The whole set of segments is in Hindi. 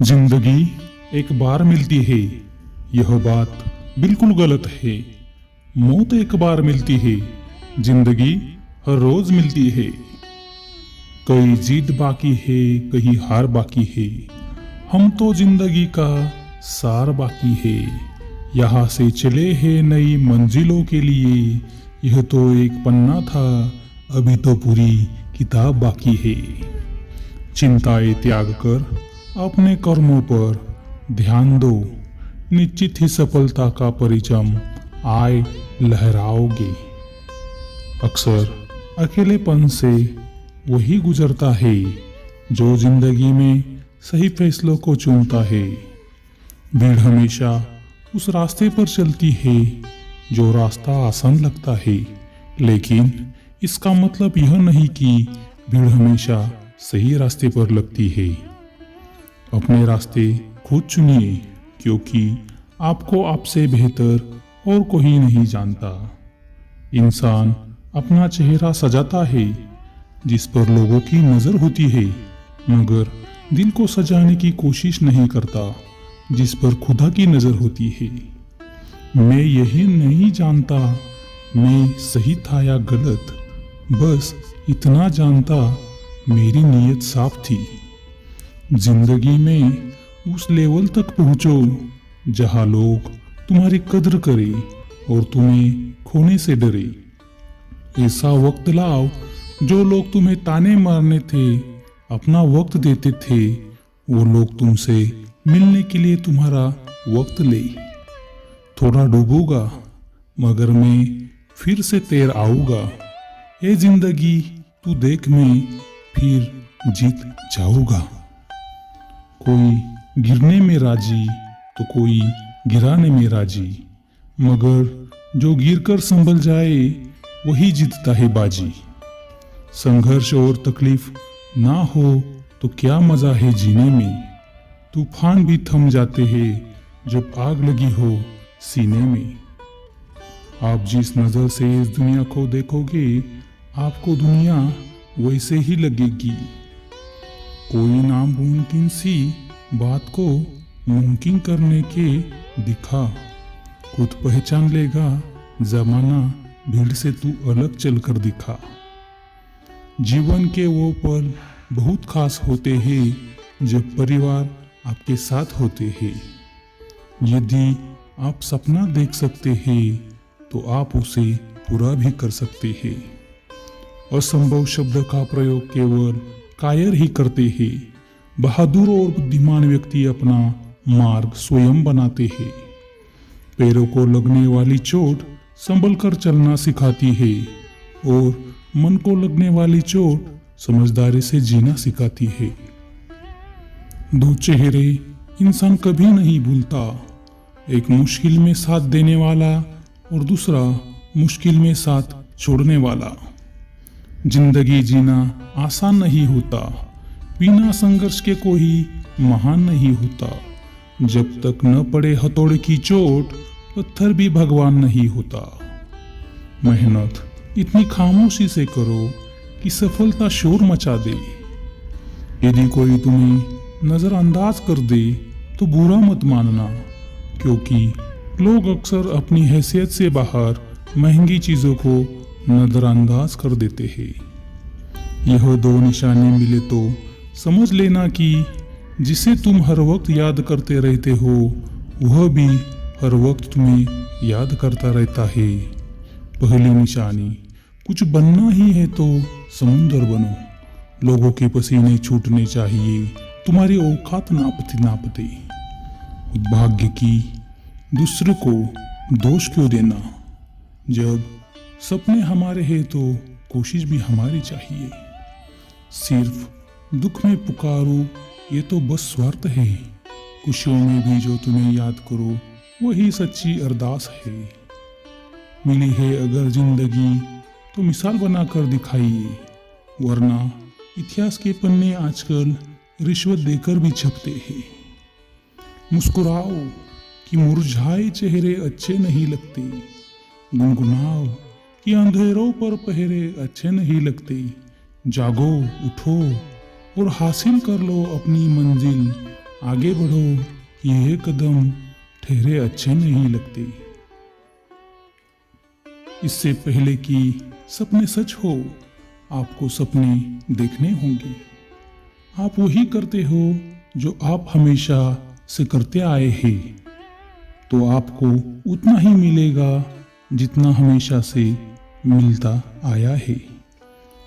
जिंदगी एक बार मिलती है, यह बात बिल्कुल गलत है। मौत एक बार मिलती है, जिंदगी हर रोज मिलती है। कहीं जीत बाकी है, कहीं हार बाकी है। हम तो जिंदगी का सार बाकी है। यहाँ से चले हैं नई मंजिलों के लिए। यह तो एक पन्ना था, अभी तो पूरी किताब बाकी है। चिंताएं त्याग कर अपने कर्मों पर ध्यान दो, निश्चित ही सफलता का परिचम आए लहराओगे। अक्सर अकेलेपन से वही गुजरता है जो जिंदगी में सही फैसलों को चुनता है। भीड़ हमेशा उस रास्ते पर चलती है जो रास्ता आसान लगता है, लेकिन इसका मतलब यह नहीं कि भीड़ हमेशा सही रास्ते पर लगती है। अपने रास्ते खुद चुनिए, क्योंकि आपको आपसे बेहतर और कोई नहीं जानता। इंसान अपना चेहरा सजाता है जिस पर लोगों की नजर होती है, मगर दिल को सजाने की कोशिश नहीं करता जिस पर खुदा की नजर होती है। मैं यही नहीं जानता मैं सही था या गलत, बस इतना जानता मेरी नीयत साफ थी। जिंदगी में उस लेवल तक पहुंचो जहां लोग तुम्हारी कद्र करें और तुम्हें खोने से डरे। ऐसा वक्त लाओ जो लोग तुम्हें ताने मारने थे अपना वक्त देते थे, वो लोग तुमसे मिलने के लिए तुम्हारा वक्त ले। थोड़ा डूबूंगा मगर मैं फिर से तैर आऊंगा। ये जिंदगी तू देख, मैं फिर जीत जाऊंगा। कोई गिरने में राजी तो कोई गिराने में राजी, मगर जो गिरकर संभल जाए वही जीतता है बाजी। संघर्ष और तकलीफ ना हो तो क्या मजा है जीने में। तूफान भी थम जाते हैं जब आग लगी हो सीने में। आप जिस नजर से इस दुनिया को देखोगे, आपको दुनिया वैसे ही लगेगी। कोई नामुमकिन सी बात को मुमकिन करने के दिखा। खुद पहचान लेगा जमाना, भीड़ से तू अलग चलकर दिखा। जीवन के वो पल बहुत खास होते हैं जब परिवार आपके साथ होते हैं। यदि आप सपना देख सकते हैं तो आप उसे पूरा भी कर सकते हैं। असंभव शब्द का प्रयोग केवल कायर ही करते हैं। बहादुर और बुद्धिमान व्यक्ति अपना मार्ग स्वयं बनाते हैं। पैरों को लगने वाली चोट संभल कर चलना सिखाती है और मन को लगने वाली चोट समझदारी से जीना सिखाती है। दो चेहरे इंसान कभी नहीं भूलता, एक मुश्किल में साथ देने वाला और दूसरा मुश्किल में साथ छोड़ने वाला। जिंदगी जीना आसान नहीं होता, बिना संघर्ष के कोई महान नहीं होता। जब तक न पड़े हथौड़े की चोट, पत्थर भी भगवान नहीं होता। मेहनत इतनी खामोशी से करो कि सफलता शोर मचा दे। यदि कोई तुम्हें नजरअंदाज कर दे तो बुरा मत मानना, क्योंकि लोग अक्सर अपनी हैसियत से बाहर महंगी चीजों को नजरअंदाज कर देते हैं। यह दो निशाने मिले तो समझ लेना कि जिसे तुम हर वक्त याद करते रहते हो, वह भी हर वक्त तुम्हें याद करता रहता है। पहली निशानी, कुछ बनना ही है तो समुंदर बनो। लोगों के पसीने छूटने चाहिए, तुम्हारी औकात नापते नापते। भाग्य की दूसरे को दोष क्यों देना। जब सपने हमारे हैं तो कोशिश भी हमारी चाहिए। सिर्फ दुख में पुकारो ये तो बस स्वार्थ है। खुशियों में भी जो तुम्हें याद करो वही सच्ची अरदास है। मिली है अगर जिंदगी तो मिसाल बनाकर दिखाइए, वरना इतिहास के पन्ने आजकल रिश्वत देकर भी छपते हैं। मुस्कुराओ कि मुरझाए चेहरे अच्छे नहीं लगते। गुनगुनाओ कि अंधेरों पर पहरे अच्छे नहीं लगते। जागो, उठो और हासिल कर लो अपनी मंजिल। आगे बढ़ो, ये कदम ठहरे अच्छे नहीं लगते। इससे पहले कि सपने सच हो, आपको सपने देखने होंगे। आप वही करते हो जो आप हमेशा से करते आए हैं, तो आपको उतना ही मिलेगा जितना हमेशा से मिलता आया है।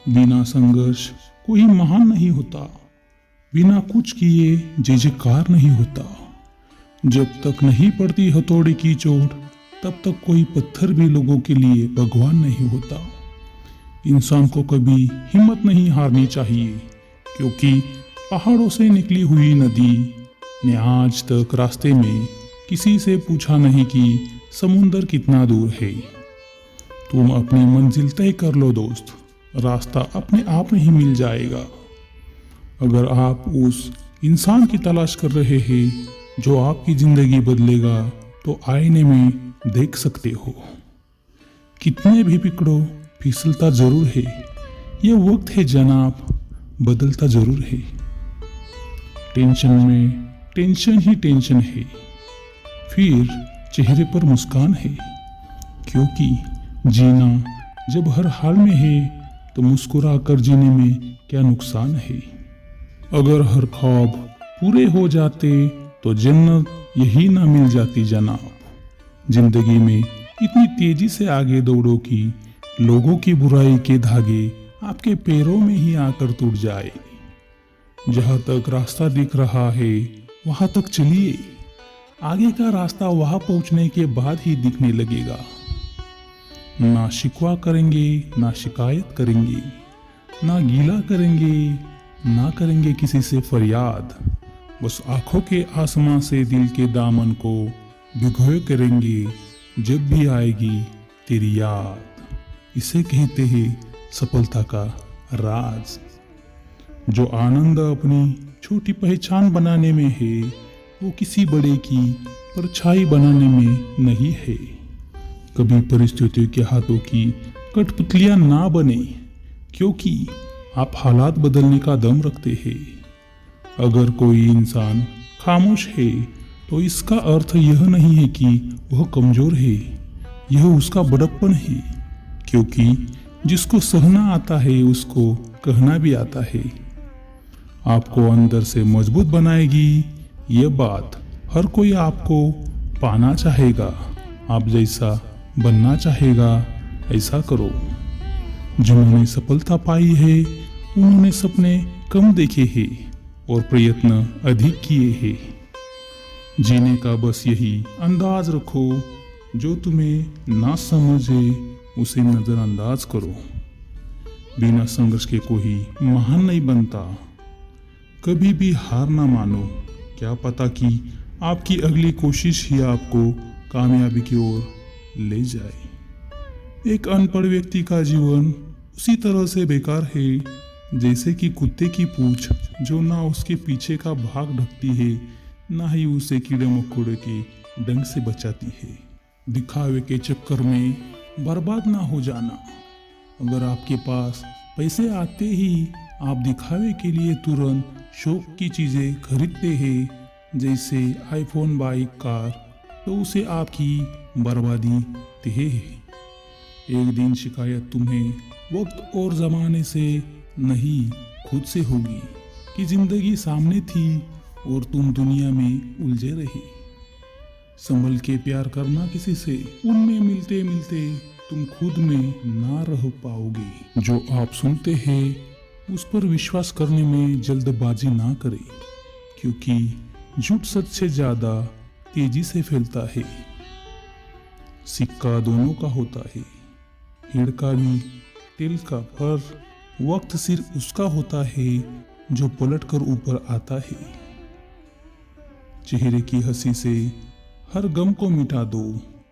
बिना संघर्ष कोई महान नहीं होता, बिना कुछ किए जय जयकार नहीं होता। जब तक नहीं पड़ती हथौड़े की चोट, तब तक कोई पत्थर भी लोगों के लिए भगवान नहीं होता। इंसान को कभी हिम्मत नहीं हारनी चाहिए, क्योंकि पहाड़ों से निकली हुई नदी ने आज तक रास्ते में किसी से पूछा नहीं कि समुंदर कितना दूर है। तुम अपनी मंजिल तय कर लो दोस्त, रास्ता अपने आप नहीं मिल जाएगा। अगर आप उस इंसान की तलाश कर रहे हैं जो आपकी जिंदगी बदलेगा, तो आईने में देख सकते हो। कितने भी बिगड़ो, फिसलता जरूर है। यह वक्त है जनाब, बदलता जरूर है। टेंशन में टेंशन ही टेंशन है, फिर चेहरे पर मुस्कान है। क्योंकि जीना जब हर हाल में है, तो मुस्कुरा कर जीने में क्या नुकसान है। अगर हर ख्वाब पूरे हो जाते, तो जन्नत यही ना मिल जाती जनाब। जिंदगी में इतनी तेजी से आगे दौड़ो कि लोगों की बुराई के धागे आपके पैरों में ही आकर टूट जाए। जहां तक रास्ता दिख रहा है, वहां तक चलिए। आगे का रास्ता वहां पहुंचने के बाद ही दिखने लगेगा। ना शिकवा करेंगे, ना शिकायत करेंगे, ना गीला करेंगे, ना करेंगे किसी से फरियाद। बस आंखों के आसमां से दिल के दामन को भिगोए करेंगे जब भी आएगी तेरी याद। इसे कहते हैं सफलता का राज। जो आनंद अपनी छोटी पहचान बनाने में है, वो किसी बड़े की परछाई बनाने में नहीं है। कभी परिस्थितियों के हाथों की कठपुतलियां ना बने, क्योंकि आप हालात बदलने का दम रखते हैं। अगर कोई इंसान खामोश है, तो इसका अर्थ यह नहीं है कि वह कमजोर है, यह उसका बड़प्पन है। क्योंकि जिसको सहना आता है, उसको कहना भी आता है। आपको अंदर से मजबूत बनाएगी ये बात। हर कोई आपको पाना चाहेगा, आप जैसा बनना चाहेगा, ऐसा करो। जिन्होंने सफलता पाई है, उन्होंने सपने कम देखे हैं और प्रयत्न अधिक किए हैं। जीने का बस यही अंदाज रखो, जो तुम्हें ना समझे उसे नजरअंदाज करो। बिना संघर्ष के कोई महान नहीं बनता। कभी भी हार ना मानो, क्या पता कि आपकी अगली कोशिश ही आपको कामयाबी की ओर ले जाए। एक अनपढ़ व्यक्ति का जीवन उसी तरह से बेकार है जैसे कि कुत्ते की पूंछ, जो ना उसके पीछे का भाग ढकती है, ना ही उसे कीड़े मकोड़े के डंक से बचाती है। दिखावे के चक्कर में बर्बाद ना हो जाना। अगर आपके पास पैसे आते ही आप दिखावे के लिए तुरंत शौक की चीजें खरीदते हैं, जैसे आईफोन, बाइक, कार, तो उसे आपकी बर्बादी तय है। एक दिन शिकायत तुम्हें वक्त और जमाने से नहीं, खुद से होगी कि जिंदगी सामने थी और तुम दुनिया में उलझे रहे। संभल के प्यार करना किसी से, उनमें मिलते मिलते तुम खुद में ना रह पाओगे। जो आप सुनते हैं उस पर विश्वास करने में जल्दबाजी ना करें, क्योंकि झूठ सच से ज्यादा तेजी से फैलता है। सिक्का दोनों का होता है, हेड़ का भी, टेल का, पर वक्त सिर्फ उसका होता है जो पलट कर ऊपर आता है। चेहरे की हंसी से हर गम को मिटा दो,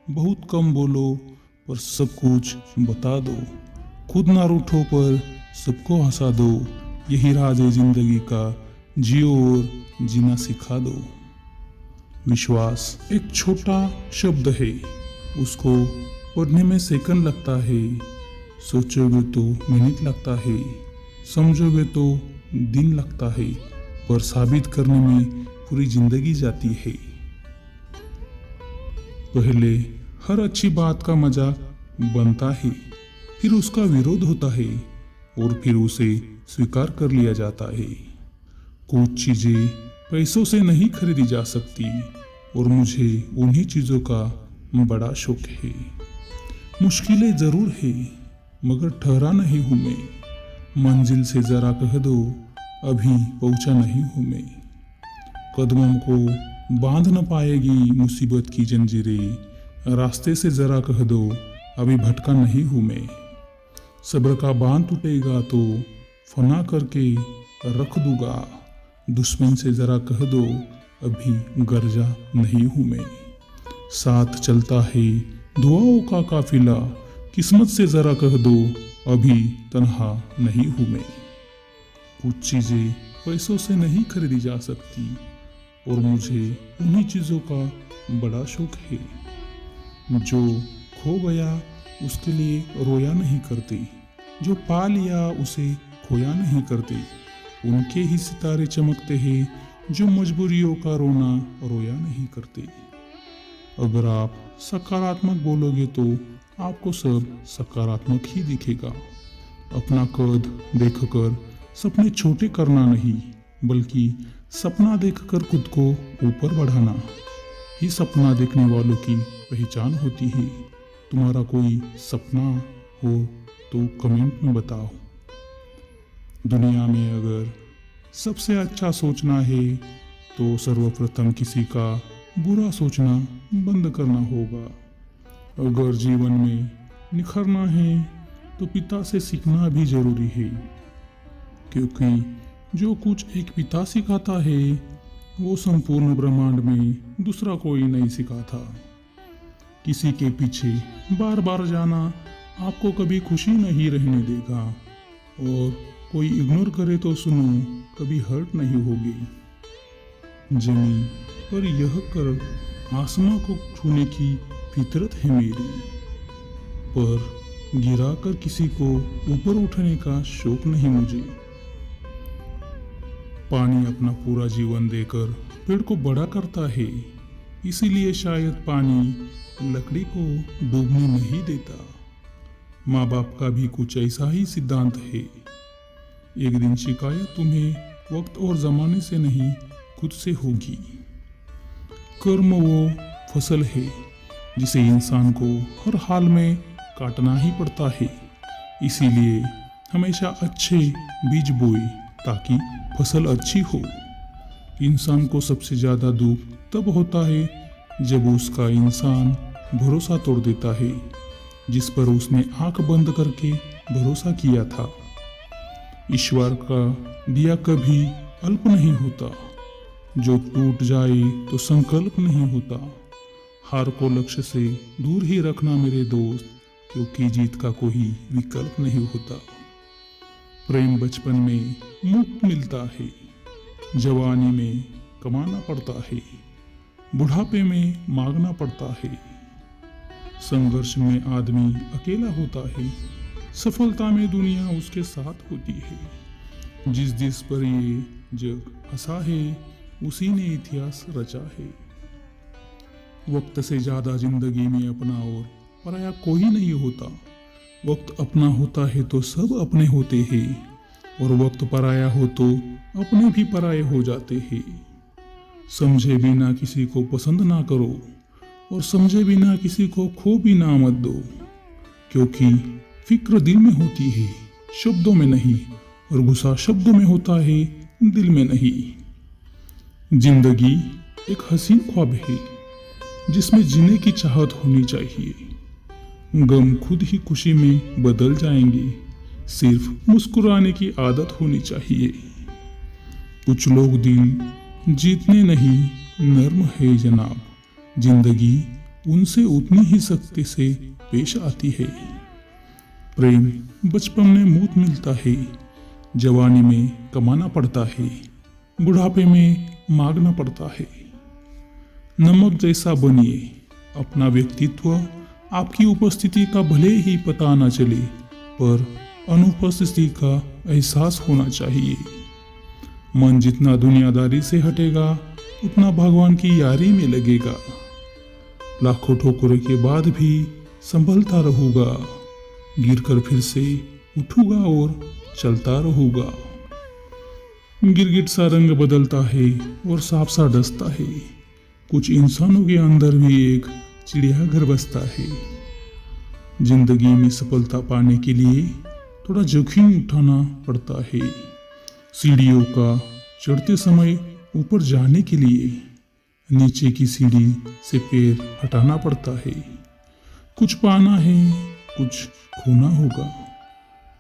बहुत कम बोलो पर सब कुछ बता दो, खुद ना रूठो पर सबको हंसा दो। यही राज है जिंदगी का, जियो और जीना सिखा दो। विश्वास एक छोटा शब्द है, उसको पढ़ने में सेकंड लगता है, सोचोगे तो मिनट लगता है, समझोगे तो दिन लगता है, पर साबित करने में पूरी जिंदगी जाती है। पहले हर अच्छी बात का मजाक बनता है, फिर उसका विरोध होता है और फिर उसे स्वीकार कर लिया जाता है। कुछ चीजें पैसों से नहीं खरीदी जा सकती और मुझे उन्हीं चीजों का बड़ा शौक है। मुश्किलें जरूर है मगर ठहरा नहीं हूं मैं, मंजिल से जरा कह दो अभी पहुंचा नहीं हूं मैं। कदमों को बांध न पाएगी मुसीबत की जंजीरें, रास्ते से जरा कह दो अभी भटका नहीं हूं मैं। सब्र का बांध टूटेगा तो फना करके रख दूंगा, दुश्मन से जरा कह दो अभी गर्जा नहीं हूं मैं। साथ चलता है दुआओं का काफिला, किस्मत से जरा कह दो अभी तन्हा नहीं हूं मैं। कुछ चीजें पैसों से नहीं खरीदी जा सकती और मुझे उन्हीं चीजों का बड़ा शौक है। जो खो गया उसके लिए रोया नहीं करते, जो पा लिया उसे खोया नहीं करते। उनके ही सितारे चमकते हैं जो मजबूरियों का रोना रोया नहीं करते। अगर आप सकारात्मक बोलोगे तो आपको सब सकारात्मक ही दिखेगा। अपना कद देखकर सपने छोटे करना नहीं, बल्कि सपना देखकर खुद को ऊपर बढ़ाना ही सपना देखने वालों की पहचान होती है। तुम्हारा कोई सपना हो तो कमेंट में बताओ। दुनिया में अगर सबसे अच्छा सोचना है तो सर्वप्रथम किसी का बुरा सोचना बंद करना होगा। अगर जीवन में निखरना है तो पिता से सीखना भी जरूरी है, क्योंकि जो कुछ एक पिता सिखाता है वो संपूर्ण ब्रह्मांड में दूसरा कोई नहीं सिखाता। किसी के पीछे बार बार जाना आपको कभी खुशी नहीं रहने देगा, और कोई इग्नोर करे तो सुनो कभी हर्ट नहीं होगी। जमीन पर यह कर आसमां को छूने की फितरत है मेरी, पर गिरा कर किसी को ऊपर उठने का शौक नहीं मुझे। पानी अपना पूरा जीवन देकर पेड़ को बड़ा करता है, इसीलिए शायद पानी लकड़ी को डूबने नहीं देता। माँ बाप का भी कुछ ऐसा ही सिद्धांत है। एक दिन शिकायत तुम्हें वक्त और जमाने से नहीं खुद से होगी। कर्म वो फसल है जिसे इंसान को हर हाल में काटना ही पड़ता है, इसीलिए हमेशा अच्छे बीज बोए ताकि फसल अच्छी हो। इंसान को सबसे ज़्यादा दुख तब होता है जब उसका इंसान भरोसा तोड़ देता है, जिस पर उसने आंख बंद करके भरोसा किया था। ईश्वर का दिया कभी अल्प नहीं होता, जो टूट जाए तो संकल्प नहीं होता। हार को लक्ष्य से दूर ही रखना मेरे दोस्त, क्योंकि जीत का कोई विकल्प नहीं होता। प्रेम बचपन में मुफ्त मिलता है, जवानी में कमाना पड़ता है, बुढ़ापे में मांगना पड़ता है। संघर्ष में आदमी अकेला होता है, सफलता में दुनिया उसके साथ होती है। जिस जिस पर ये जग हंसा है उसी ने इतिहास रचा है। वक्त से ज्यादा जिंदगी में अपना और पराया कोई नहीं होता। वक्त अपना होता है तो सब अपने होते हैं, और वक्त पराया हो तो अपने भी पराये हो जाते हैं। समझे बिना किसी को पसंद ना करो, और समझे बिना किसी को खो भी ना मत दो, क्योंकि फिक्र दिल में होती है शब्दों में नहीं, और गुस्सा शब्दों में होता है दिल में नहीं। जिंदगी एक हसीन ख्वाब है जिसमें जीने की चाहत होनी चाहिए। गम खुद ही खुशी में बदल जाएंगे, सिर्फ मुस्कुराने की आदत होनी चाहिए। कुछ लोग दिल जीतने नहीं नर्म है जनाब, जिंदगी उनसे उतनी ही सख्ती से पेश आती है। प्रेम बचपन में मुफ्त मिलता है, जवानी में कमाना पड़ता है, बुढ़ापे में मांगना पड़ता है। नमक जैसा बनिए, अपना व्यक्तित्व आपकी उपस्थिति का भले ही पता न चले, पर अनुपस्थिति का एहसास होना चाहिए। मन जितना दुनियादारी से हटेगा उतना भगवान की यारी में लगेगा। लाखों ठोकरों के बाद भी संभलता रहूंगा, गिरकर फिर से उठूंगा और चलता रहूंगा। गिरगिट सा रंग बदलता है और सांप सा डसता है। कुछ इंसानों के अंदर भी एक चिड़ियाघर बसता है। जिंदगी में सफलता पाने के लिए थोड़ा जोखिम उठाना पड़ता है। सीढ़ियों का चढ़ते समय ऊपर जाने के लिए नीचे की सीढ़ी से पैर हटाना पड़ता है। कुछ पाना है, कुछ खोना होगा।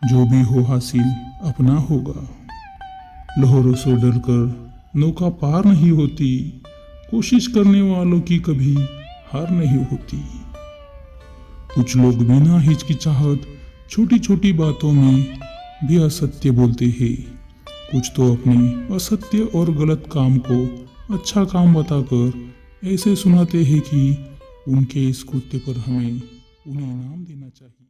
जो भी हो हासिल अपना होगा। लहरों से डरकर नौका पार नहीं होती, कोशिश करने वालों की कभी हार नहीं होती। कुछ लोग बिना हिचकिचाहट छोटी छोटी बातों में भी असत्य बोलते हैं। कुछ तो अपने असत्य और गलत काम को अच्छा काम बताकर ऐसे सुनाते हैं कि उनके इस कृत्य पर हमें उन्हें इनाम देना चाहिए।